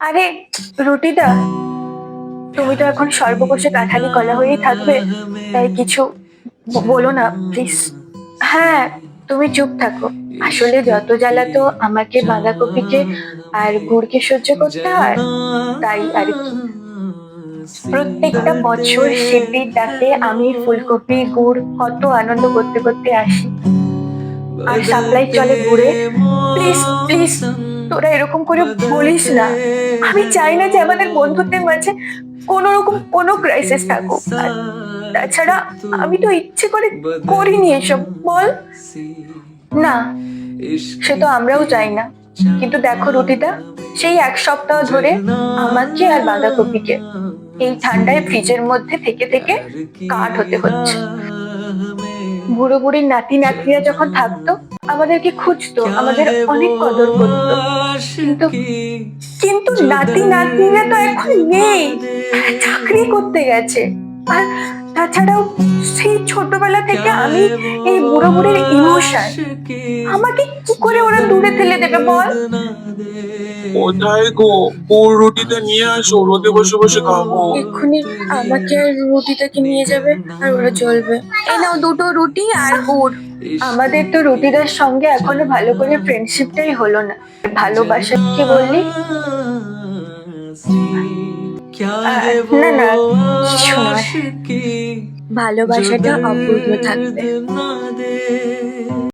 আরে রুটিদা, তুমি তো এখন সর্বকোষে কাঠালি কলা হয়েই থাকবে, তাই কিছু বলো না প্লিজ। হ্যাঁ, তুমি চুপ থাকো। আসলে যত জ্বালা তো আমাকে বাঁধাকপিকে আর গুড়কে সহ্য করতে হয়, তাই আর কি। প্রত্যেকটা বছর শিল্পীর ডাকে আমি ফুলকপি গুড় কত আনন্দ করতে করতে আসি, আর সাপ্লাই চলে ঘুরে। প্লিজ প্লিজ, তোরা এরকম করে বলিস না। আমি চাই না যে আমাদের বন্ধুত্বের মাঝে কোনো রকম কোনো ক্রাইসিস থাকুক। আর তাছাড়া আমি তো ইচ্ছে করে করিনি এসব, বল না। সে তো আমরাও চাই না, কিন্তু দেখো রুটিদা, সেই এক সপ্তাহ ধরে আমাকে আর বাঁধাকপিকে এই ঠান্ডায় ফ্রিজের মধ্যে থেকে থেকে কাঠ হতে হচ্ছে। বুড়ো বুড়ির নাতি নাতনিরা যখন থাকতো, আমাদেরকে খুঁজতো, আমাদের অনেক কদর করতো, কিন্তু কিন্তু নাতি নাতনিরা তো এখন নেই, চাকরি করতে গেছে। আর তাছাড়াও সেই ছোটবেলা থেকে আমি এই বুড়ো বুড়ির ইমোশন, আমাকে কি করে ওরা দূরে ঠেলে দেবে বল। কোথায় গো? গুড় রুটিটা নিয়ে আসো, রোদে বসে বসে খাবো। এক্ষুনি আমাকে আর রুটিটাকে নিয়ে যাবে, আর ওরা চলবে। এই নাও দুটো রুটি আর গুড়। আমাদের তো রুটিদার সঙ্গে এখনো ভালো করে ফ্রেন্ডশিপটাই হলো না। ভালোবাসা কি বললি? না না, কিছু নয়। ভালোবাসাটা অপূর্ণ থাকবে।